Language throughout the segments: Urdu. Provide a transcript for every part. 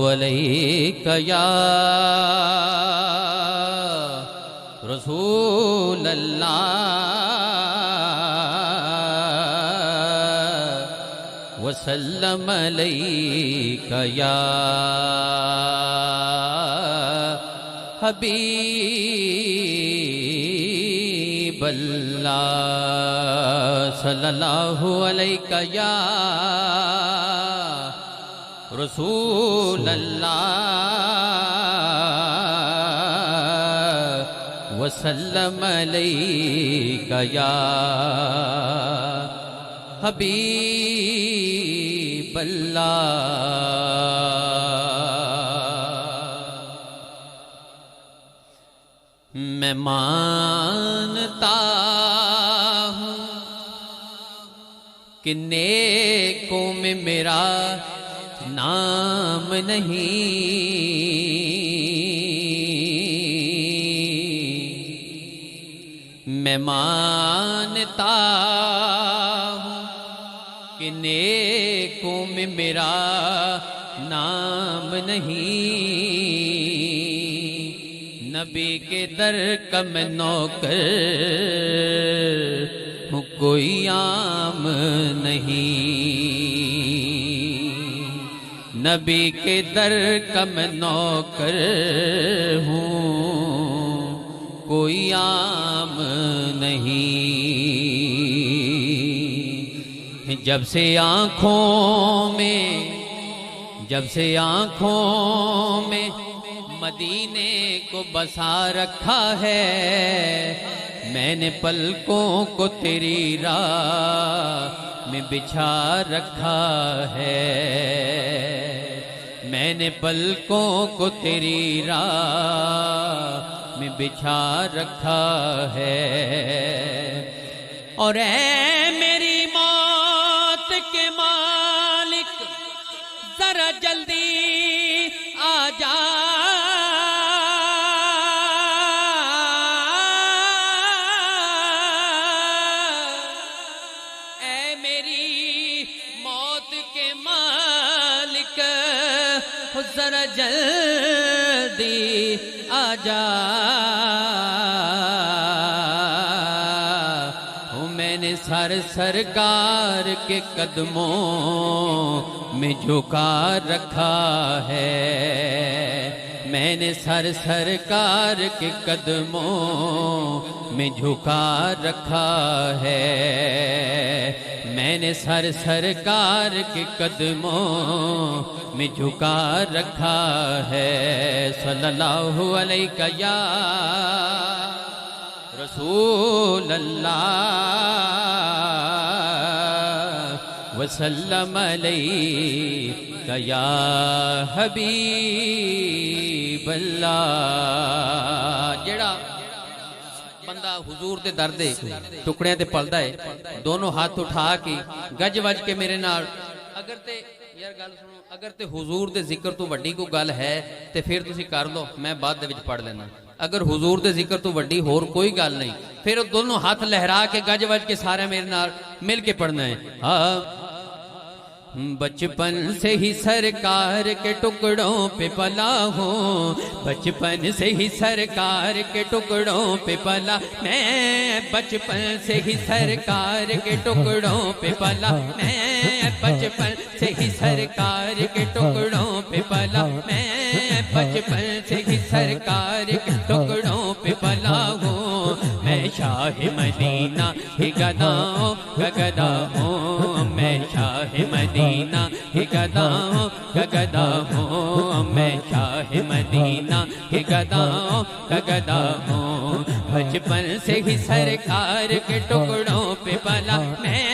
علیک یا رسول اللہ وسلم علیک یا حبیب اللہ صلی اللہ علیک یا رسول اللہ وسلم علیک یا حبیب اللہ۔ میں مانتا ہوں کہ نیکوں میں میرا نام نہیں، میں مانتا ہوں کہ نیکوں میں میرا نام نہیں، نبی کے در کا میں نوکر ہوں کوئی عام نہیں، نبی کے در کا میں نوکر ہوں کوئی عام نہیں۔ جب سے آنکھوں میں مدینے کو بسا رکھا ہے، میں نے پلکوں کو تیری راہ میں بچھا رکھا ہے، میں نے پلکوں کو تیری راہ میں بچھا رکھا ہے۔ اور اے میری موت کے مالک ذرا جلدی آ جا، اے میری موت کے مالک ذرا جلدی آ جا، میں نے سرکار کے قدموں میں جھکا رکھا ہے، میں نے سرکار کے قدموں میں جھکا رکھا ہے، میں نے سرکار کے قدموں میں جھکا رکھا ہے۔ صلی اللہ علیہ یا رسول اللہ وسلم علیک یا حبیب اللہ۔ جڑا بندہ حضور دے در دے ٹکڑیاں تے پلدا ہے، دونوں ہاتھ اٹھا کے گج وج کے میرے نال، اگر تے یار گل سنو، اگر تے حضور دے ذکر تو وڈی کو گل ہے تے پھر تسی کر لو، میں بعد دے وچ پڑھ لینا۔ اگر حضور دے ذکر تو وڈی ہور کوئی گل نہیں، پھر دونوں ہاتھ لہرا کے گج وج کے سارے میرے نال مل کے پڑھنا ہے۔ بچپن سے ہی سرکار کے ٹکڑوں پہ پلا ہوں، بچپن سے ہی سرکار کے ٹکڑوں پہ پلا، میں بچپن سے ہی سرکار کے ٹکڑوں پہ پلا، میں بچپن سے ہی سرکار کے ٹکڑوں پہ پلا، میں بچپن سے ہی سرکار کے ٹکڑوں پہ پلا ہوں، میں شاہ مدینہ ہی گداؤں کا گدا ہوں، میں شاہ مدینہ ہی گداؤں کا گدا ہوں، میں شاہ مدینہ ہی گداؤں کا گدا ہوں، بچپن سے ہی سرکار کے ٹکڑوں پہ پلا، میں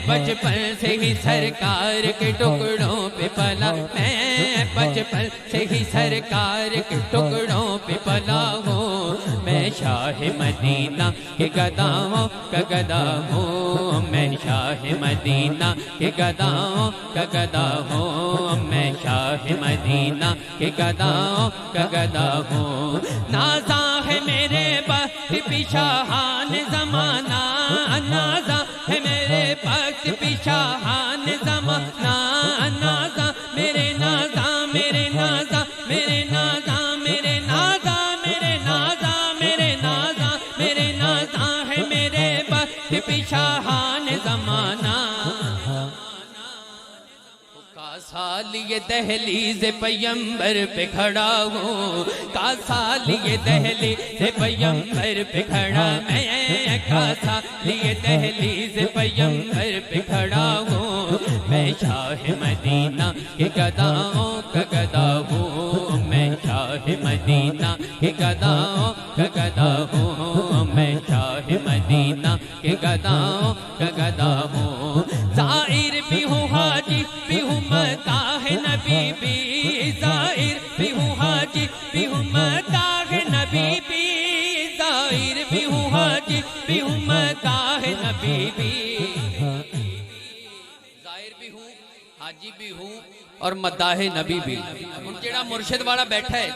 بچپن سے ہی سرکار کے ٹکڑوں پہ پلا، میں بچپن سے ہی سرکار کے ٹکڑوں پہ پلا ہوں، میں شاہ مدینہ کے گداؤں کا گدا ہوں، میں شاہ مدینہ کے گداؤں کا گدا ہوں، میں شاہ مدینہ کے گداؤں کا گدا ہوں، نازاں ہے میرے وقت پیشاہان زمانہ، نازاں ہے میرے وقت پیشاہان زمانہ، نازاں میرے نازاں میرے نازا میرے نازا میرے نازا میرے نازا میرے نازا میرے نازا ہے میرے بخت پیشاہان زمانہ سال یہ دہلیز پیمبر پہ کھڑا ہوں کا سال یہ دہلیز پیمبر پہ کھڑا میں کا سال یہ دہلیز پیمبر پہ کھڑا ہوں میں شاہ مدینہ کے گداؤں کا گدا ہوں میں شاہ مدینہ کے گداؤں کا گدا ہوں میں شاہ مدینہ کے گداؤں کا گدا ہوں زائر بھی ہوں حاجی بھی ہوں مداح نبی بھی زائر بھی ہوں حاجی بھی ہوں مداح نبی بھی زائر بھی ہوں حاجی بھی ہوں مداح نبی بھی زائر بھی ہوں حاجی بھی ہوں اور مداح نبی بھی جڑا مرشد والا بیٹھا ہے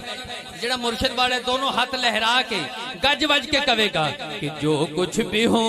جڑا مرشد والا دونوں ہاتھ لہرا کے گج وج کے کہے گا کہ جو کچھ بھی ہو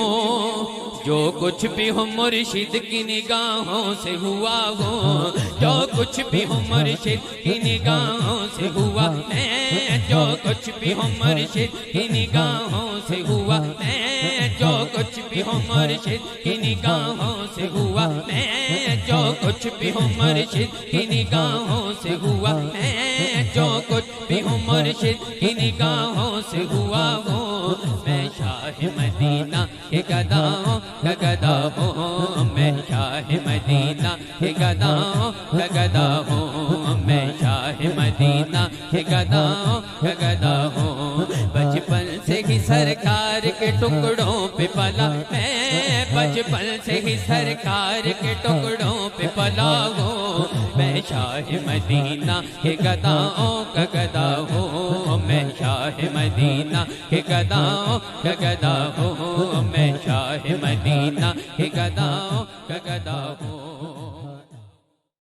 مرشد کی نگاہوں سے ہوا ہو جو کچھ بھی ہو مرشد کی نگاہوں سے ہوا میں جو کچھ بھی ہو مرشد کی نگاہوں سے ہوا میں جو کچھ بھی ہو مرشد کی نگاہوں سے ہوا میں جو کچھ بھی ہو مرشد کی نگاہوں سے ہوا میں جو کچھ بھی ہوں مرشد کی نگاہوں سے ہوا ہوں میں شاہ مدینہ کے گداؤں کا گدا ہوں میں شاہ مدینہ کے گداؤں کا گدا ہوں میں شاہ مدینہ کے گداؤں کا گدا ہوں بچپن سے ہی سرکار کے ٹکڑوں پہ پلا میں بچپن سے ہی سرکار کے ٹکڑوں پہ پلا ہوں میں شاہ مدینہ کے گداؤں کا گدا ہوں میں شاہ مدینہ کے گداؤں کا گدا ہوں میں شاہ مدینہ کے گداؤں کا گدا ہوں